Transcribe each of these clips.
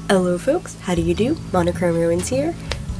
Hello folks, how do you do? Monochrome Ruins here,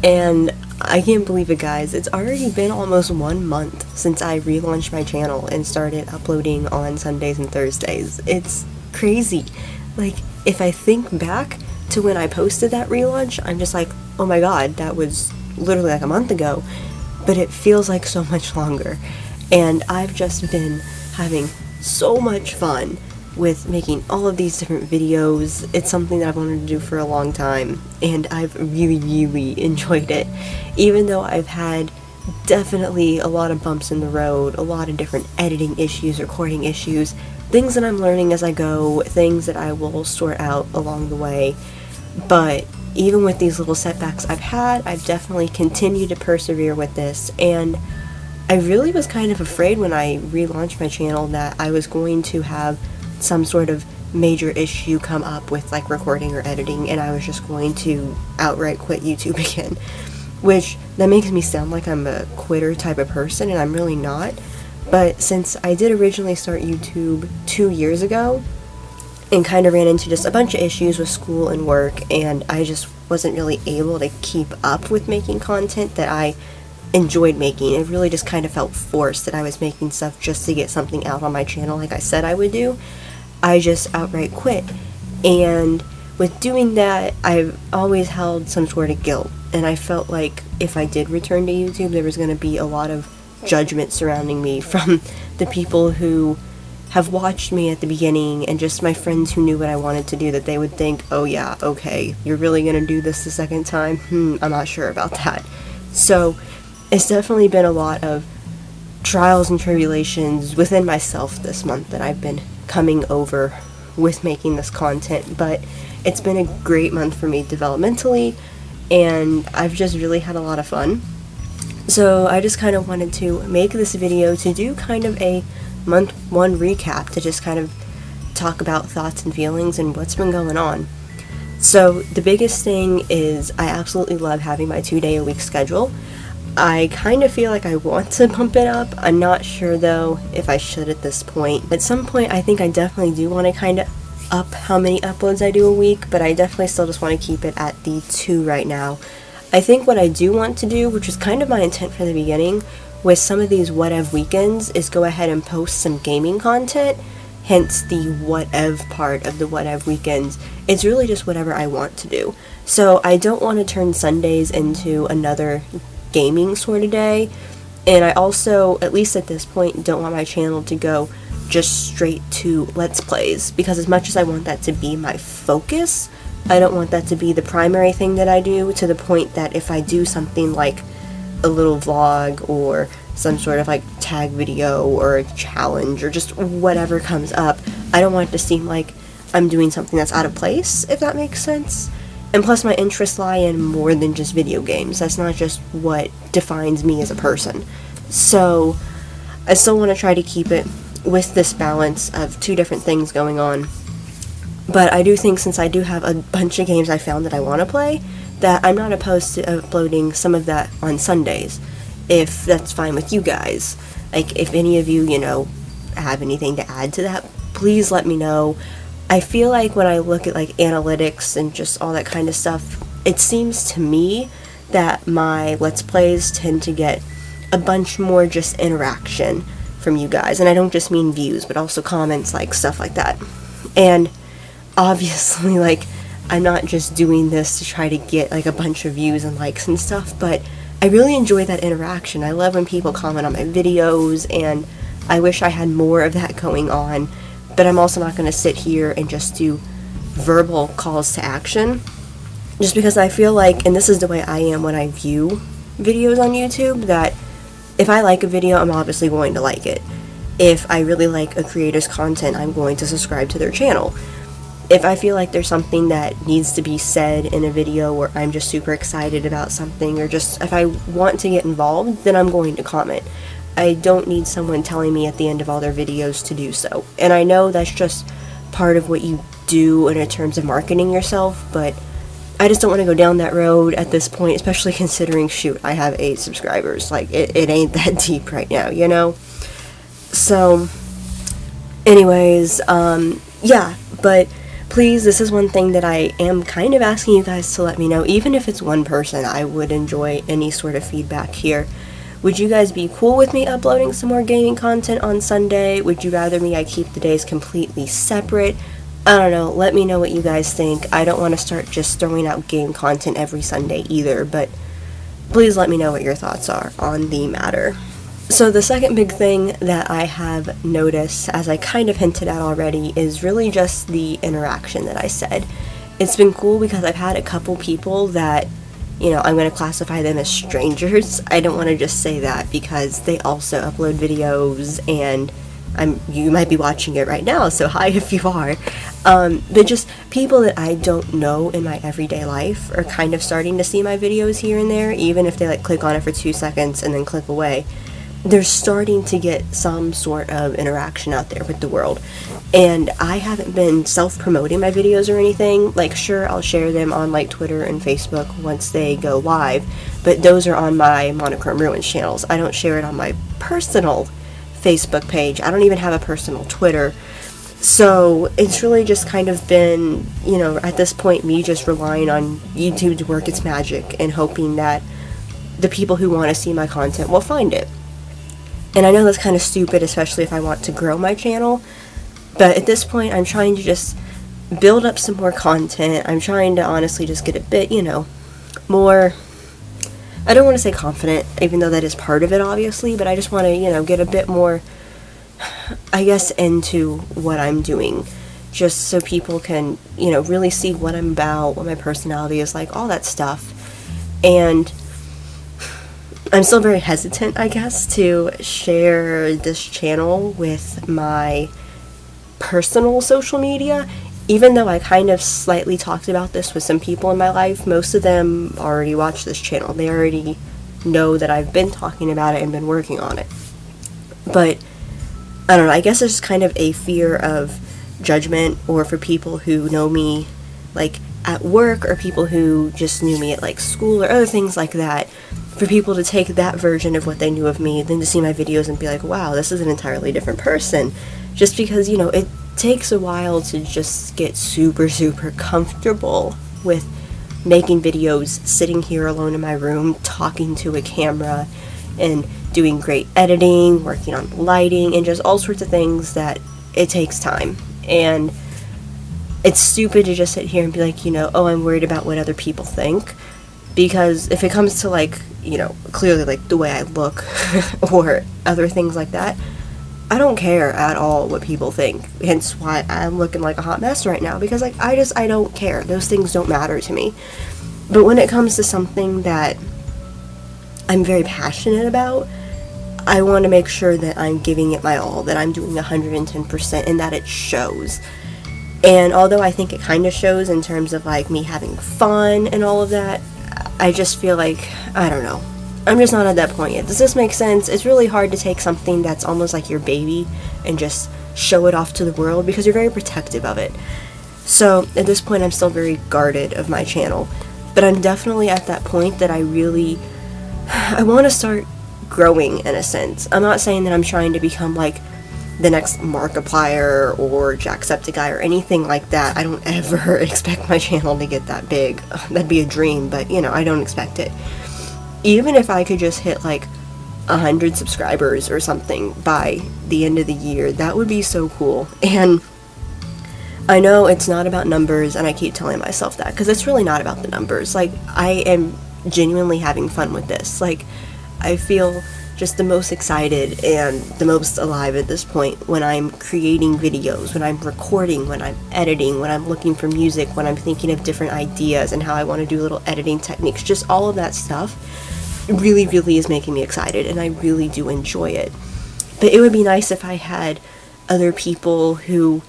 and I can't believe it guys, it's already been almost 1 month since I relaunched my channel and started uploading on Sundays and Thursdays. It's crazy. Like, if I think back to when I posted that relaunch, I'm just like, oh my god, that was literally like a month ago, but it feels like so much longer. And I've just been having so much fun with making all of these different videos. It's something that I've wanted to do for a long time, and I've really enjoyed it. Even though I've had definitely a lot of bumps in the road, a lot of different editing issues, recording issues, things that I'm learning as I go, things that I will sort out along the way. But even with these little setbacks I've had, I've definitely continued to persevere with this, and I really was kind of afraid when I relaunched my channel that I was going to have some sort of major issue come up with like recording or editing, and I was just going to outright quit YouTube again, which that makes me sound like I'm a quitter type of person, and I'm really not. But since I did originally start YouTube 2 years ago and kind of ran into just a bunch of issues with school and work, and I just wasn't really able to keep up with making content that I enjoyed making. It really just kind of felt forced that I was making stuff just to get something out on my channel like I said I would do. I just outright quit, and with doing that I've always held some sort of guilt, and I felt like if I did return to YouTube there was going to be a lot of judgment surrounding me from the people who have watched me at the beginning and just my friends who knew what I wanted to do, that they would think, oh yeah, okay, you're really going to do this the second time? I'm not sure about that. So it's definitely been a lot of trials and tribulations within myself this month that I've been coming over with making this content, but it's been a great month for me developmentally, and I've just really had a lot of fun. So I just kind of wanted to make this video to do kind of a month one recap, to just kind of talk about thoughts and feelings and what's been going on. So the biggest thing is I absolutely love having my 2-day-a-week schedule. I kind of feel like I want to bump it up. I'm not sure though if I should at this point. At some point I think I definitely do want to kind of up how many uploads I do a week, but I definitely still just want to keep it at the 2 right now. I think what I do want to do, which was kind of my intent from the beginning, with some of these whatev weekends, is go ahead and post some gaming content, hence the whatev part of the whatev weekends. It's really just whatever I want to do. So I don't want to turn Sundays into another gaming sort of day, and I also, at least at this point, don't want my channel to go just straight to Let's Plays, because as much as I want that to be my focus, I don't want that to be the primary thing that I do, to the point that if I do something like a little vlog or some sort of like tag video or a challenge or just whatever comes up, I don't want it to seem like I'm doing something that's out of place, if that makes sense. And plus my interests lie in more than just video games. That's not just what defines me as a person. So I still want to try to keep it with this balance of 2 different things going on. But I do think, since I do have a bunch of games I found that I want to play, that I'm not opposed to uploading some of that on Sundays, if that's fine with you guys. Like, if any of you, have anything to add to that, please let me know. I feel like when I look at like analytics and just all that kind of stuff, it seems to me that my Let's Plays tend to get a bunch more just interaction from you guys. And I don't just mean views, but also comments, like stuff like that. And obviously, like, I'm not just doing this to try to get like a bunch of views and likes and stuff, but I really enjoy that interaction. I love when people comment on my videos, and I wish I had more of that going on. But I'm also not going to sit here and just do verbal calls to action, just because I feel like, and this is the way I am when I view videos on YouTube, that if I like a video, I'm obviously going to like it. If I really like a creator's content, I'm going to subscribe to their channel. If I feel like there's something that needs to be said in a video, or I'm just super excited about something, or just if I want to get involved, then I'm going to comment. I don't need someone telling me at the end of all their videos to do so. And I know that's just part of what you do in terms of marketing yourself, but I just don't want to go down that road at this point, especially considering, shoot, I have 8 subscribers. Like, it ain't that deep right now, So anyways, yeah, but please, this is one thing that I am kind of asking you guys to let me know. Even if it's one person, I would enjoy any sort of feedback here. Would you guys be cool with me uploading some more gaming content on Sunday? Would you rather I keep the days completely separate? I don't know, let me know what you guys think. I don't want to start just throwing out game content every Sunday either, but please let me know what your thoughts are on the matter. So the second big thing that I have noticed, as I kind of hinted at already, is really just the interaction that I said. It's been cool because I've had a couple people that, you know, I'm going to classify them as strangers. I don't want to just say that because they also upload videos, and you might be watching it right now, so hi if you are. But just people that I don't know in my everyday life are kind of starting to see my videos here and there, even if they click on it for 2 seconds and then click away. They're starting to get some sort of interaction out there with the world. And I haven't been self-promoting my videos or anything. Sure, I'll share them on Twitter and Facebook once they go live, but those are on my Monochrome Ruins channels. I don't share it on my personal Facebook page. I don't even have a personal Twitter. So it's really just kind of been, at this point, me just relying on YouTube to work its magic and hoping that the people who want to see my content will find it. And I know that's kind of stupid, especially if I want to grow my channel, but at this point I'm trying to just build up some more content. I'm trying to honestly just get a bit, more, I don't want to say confident, even though that is part of it obviously, but I just want to, get a bit more, I guess, into what I'm doing, just so people can, really see what I'm about, what my personality is like, all that stuff. And I'm still very hesitant, I guess, to share this channel with my personal social media, even though I kind of slightly talked about this with some people in my life. Most of them already watch this channel. They already know that I've been talking about it and been working on it. But I don't know, I guess there's kind of a fear of judgment, or for people who know me at work, or people who just knew me at school or other things like that, for people to take that version of what they knew of me, then to see my videos and be like, wow, this is an entirely different person. Just because, it takes a while to just get super, super comfortable with making videos, sitting here alone in my room, talking to a camera, and doing great editing, working on lighting, and just all sorts of things that it takes time. And it's stupid to just sit here and be like, oh, I'm worried about what other people think. Because if it comes to clearly the way I look or other things like that, I don't care at all what people think. Hence why I'm looking like a hot mess right now, because I don't care. Those things don't matter to me. But when it comes to something that I'm very passionate about, I want to make sure that I'm giving it my all, that I'm doing 110%, and that it shows. And although I think it kind of shows in terms of me having fun and all of that, I just feel I don't know, I'm just not at that point yet. Does this make sense? It's really hard to take something that's almost like your baby and just show it off to the world, because you're very protective of it. So at this point I'm still very guarded of my channel, but I'm definitely at that point that I want to start growing, in a sense. I'm not saying that I'm trying to become the next Markiplier or Jacksepticeye or anything like that. I don't ever expect my channel to get that big. That'd be a dream, but I don't expect it. Even if I could just hit 100 subscribers or something by the end of the year, that would be so cool. And I know it's not about numbers, and I keep telling myself that, because it's really not about the numbers. I am genuinely having fun with this. I feel just the most excited and the most alive at this point when I'm creating videos, when I'm recording, when I'm editing, when I'm looking for music, when I'm thinking of different ideas and how I want to do little editing techniques. Just all of that stuff really, really is making me excited, and I really do enjoy it. But it would be nice if I had other people who,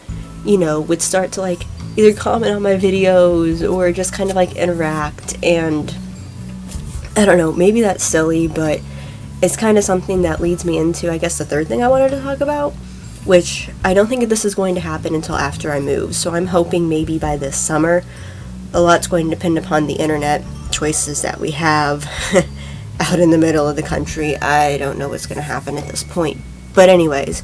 would start to either comment on my videos or just kind of interact. And I don't know, maybe that's silly, but it's kind of something that leads me into, I guess, the third thing I wanted to talk about, which I don't think this is going to happen until after I move. So I'm hoping maybe by this summer. A lot's going to depend upon the internet choices that we have out in the middle of the country. I don't know what's going to happen at this point. But anyways,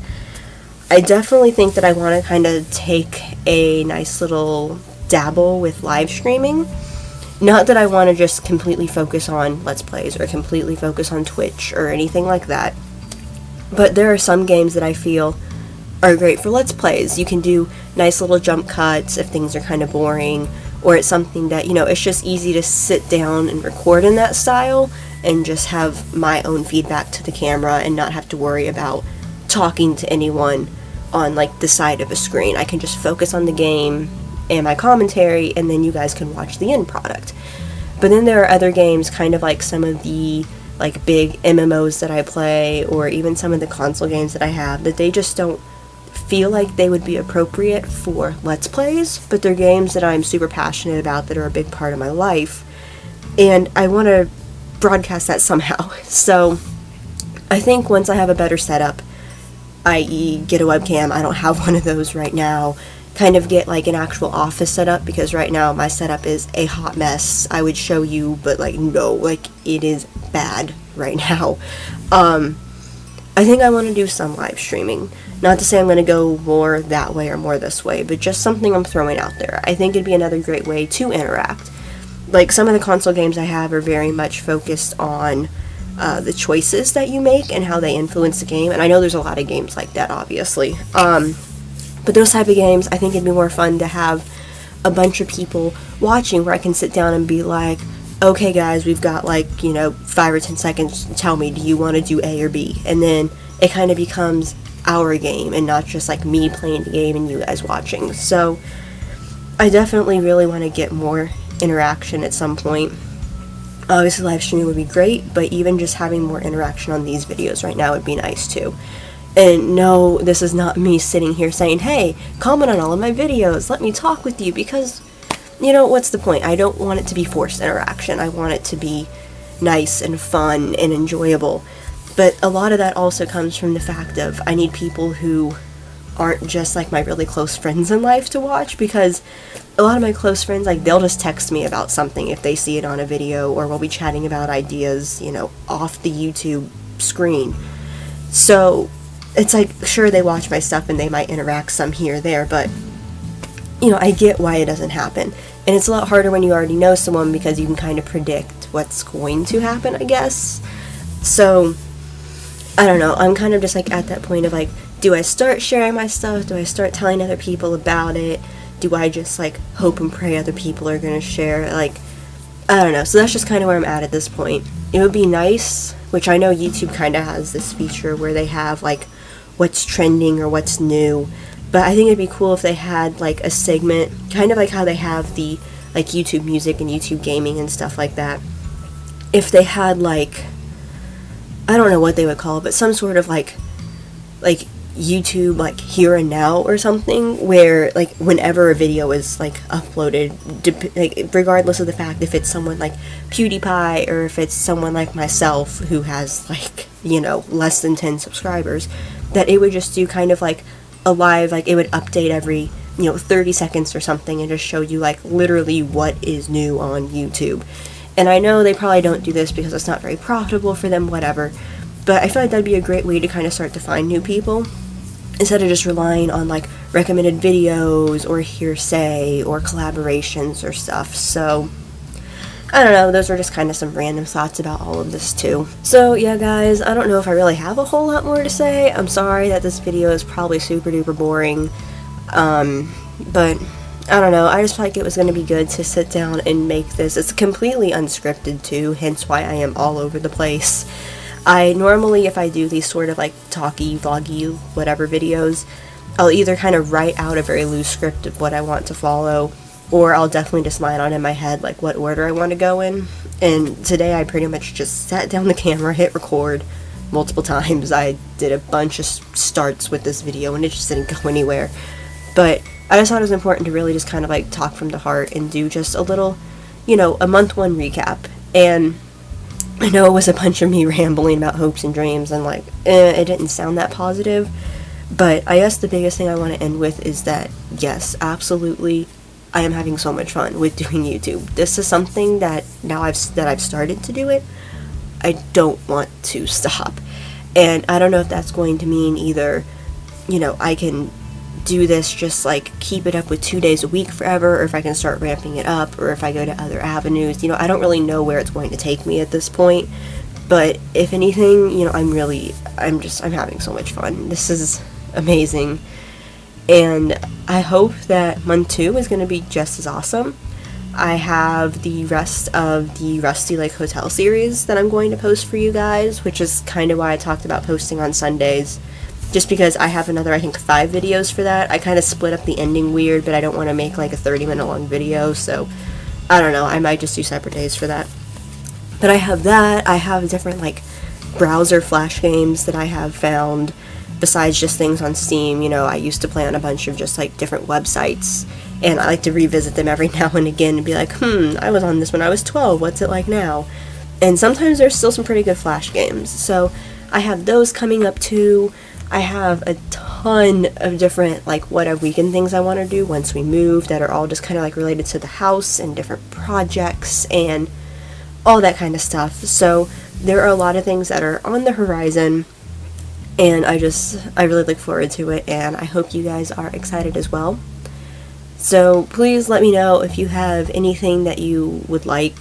I definitely think that I want to kind of take a nice little dabble with live streaming. Not that I want to just completely focus on Let's Plays or completely focus on Twitch or anything like that. But there are some games that I feel are great for Let's Plays. You can do nice little jump cuts if things are kind of boring, or it's something that, it's just easy to sit down and record in that style and just have my own feedback to the camera and not have to worry about talking to anyone on like the side of a screen. I can just focus on the game and my commentary, and then you guys can watch the end product. But then there are other games, kind of like some of the like big MMOs that I play, or even some of the console games that I have, that they just don't feel like they would be appropriate for Let's Plays, but they're games that I'm super passionate about, that are a big part of my life, and I want to broadcast that somehow. So I think once I have a better setup, i.e. get a webcam, I don't have one of those right now, kind of get like an actual office setup, because right now my setup is a hot mess. I would show you, but like no, like it is bad right now. I think I want to do some live streaming. Not to say I'm going to go more that way or more this way, but just something I'm throwing out there. I think it'd be another great way to interact. Like some of the console games I have are very much focused on the choices that you make and how they influence the game, and I know there's a lot of games like that, obviously. But those type of games, I think it'd be more fun to have a bunch of people watching, where I can sit down and be like, okay guys, we've got like, 5 or 10 seconds, tell me, do you want to do A or B? And then it kind of becomes our game and not just like me playing the game and you guys watching. So I definitely really want to get more interaction at some point. Obviously live streaming would be great, but even just having more interaction on these videos right now would be nice too. And no, this is not me sitting here saying, hey, comment on all of my videos, let me talk with you, because, what's the point? I don't want it to be forced interaction. I want it to be nice and fun and enjoyable. But a lot of that also comes from the fact of I need people who aren't just like my really close friends in life to watch, because a lot of my close friends, like, they'll just text me about something if they see it on a video, or we'll be chatting about ideas, off the YouTube screen. So it's like, sure, they watch my stuff and they might interact some here or there, but I get why it doesn't happen. And it's a lot harder when you already know someone, because you can kind of predict what's going to happen, I guess. So I don't know, I'm kind of just like at that point of like, do I start sharing my stuff? Do I start telling other people about it? Do I just like hope and pray other people are gonna share? Like, I don't know. So that's just kind of where I'm at this point. It would be nice, which I know YouTube kind of has this feature where they have like what's trending or what's new, but I think it'd be cool if they had like a segment, kind of like how they have the like YouTube music and YouTube gaming and stuff like that. If they had like, I don't know what they would call it, but some sort of like YouTube like here and now or something, where like whenever a video is like uploaded, like regardless of the fact if it's someone like PewDiePie or if it's someone like myself who has like less than 10 subscribers, that it would just do kind of like a live, like it would update every 30 seconds or something and just show you like literally what is new on YouTube. And I know they probably don't do this because it's not very profitable for them, whatever, but I feel like that'd be a great way to kind of start to find new people, instead of just relying on like recommended videos or hearsay or collaborations or stuff. So I don't know, those are just kind of some random thoughts about all of this too. So yeah guys, I don't know if I really have a whole lot more to say. I'm sorry that this video is probably super duper boring, but I don't know, I just felt like it was going to be good to sit down and make this. It's completely unscripted too, hence why I am all over the place. I normally, if I do these sort of like talky, vloggy, whatever videos, I'll either kind of write out a very loose script of what I want to follow, or I'll definitely just line on in my head like what order I want to go in. And today I pretty much just sat down the camera, hit record multiple times. I did a bunch of starts with this video and it just didn't go anywhere. But I just thought it was important to really just kind of like talk from the heart and do just a little, a month one recap. And I know it was a bunch of me rambling about hopes and dreams and like, it didn't sound that positive. But I guess the biggest thing I want to end with is that, yes, absolutely, I am having so much fun with doing YouTube. This is something that now I've started to do it, I don't want to stop. And I don't know if that's going to mean either you know, I can do this, just like keep it up with 2 days a week forever, or if I can start ramping it up, or if I go to other avenues. You know, I don't really know where it's going to take me at this point, but if anything, you know, I'm having so much fun. This is amazing, and I hope that month 2 is going to be just as awesome. I have the rest of the Rusty Lake Hotel series that I'm going to post for you guys, which is kind of why I talked about posting on Sundays, just because I have another, I think, 5 videos for that. I kind of split up the ending weird, but I don't want to make like a 30-minute long video, so I don't know, I might just do separate days for that. But I have that. I have different like browser flash games that I have found besides just things on Steam. You know, I used to play on a bunch of just like different websites, and I like to revisit them every now and again and be like, I was on this when I was 12, what's it like now? And sometimes there's still some pretty good flash games, so I have those coming up too. I have a ton of different like whatev weekend things I want to do once we move, that are all just kind of like related to the house and different projects and all that kind of stuff. So there are a lot of things that are on the horizon, and I really look forward to it, and I hope you guys are excited as well. So please let me know if you have anything that you would like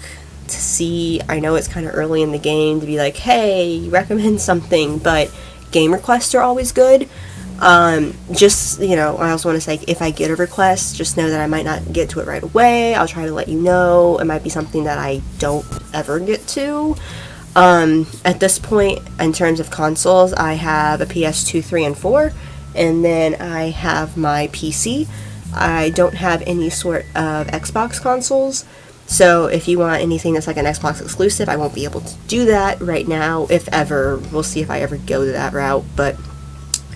to see. I know it's kind of early in the game to be like, hey, recommend something, but game requests are always good. Just, you know, I also want to say, if I get a request, just know that I might not get to it right away. I'll try to let you know. It might be something that I don't ever get to. At this point, in terms of consoles, I have a PS2, 3, and 4, and then I have my PC. I don't have any sort of Xbox consoles, so if you want anything that's like an Xbox exclusive, I won't be able to do that right now, if ever. We'll see if I ever go to that route, but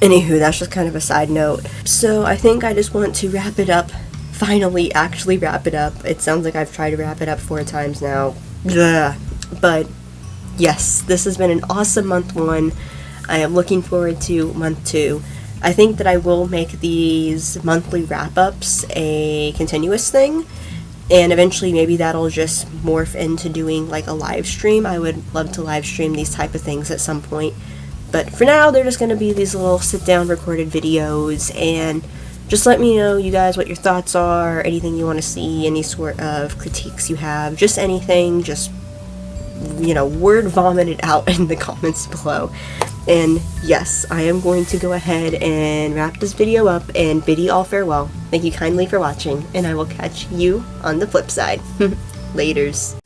anywho, that's just kind of a side note. So I think I just want to wrap it up, finally actually wrap it up. It sounds like I've tried to wrap it up 4 times now. Blah. But yes, this has been an awesome month 1. I am looking forward to month 2. I think that I will make these monthly wrap-ups a continuous thing, and eventually maybe that'll just morph into doing like a live stream. I would love to live stream these type of things at some point, but for now they're just going to be these little sit-down recorded videos, and just let me know, you guys, what your thoughts are, anything you want to see, any sort of critiques you have, just anything, just, you know, word vomit it out in the comments below. And yes, I am going to go ahead and wrap this video up and bid you all farewell. Thank you kindly for watching, and I will catch you on the flip side. Laters.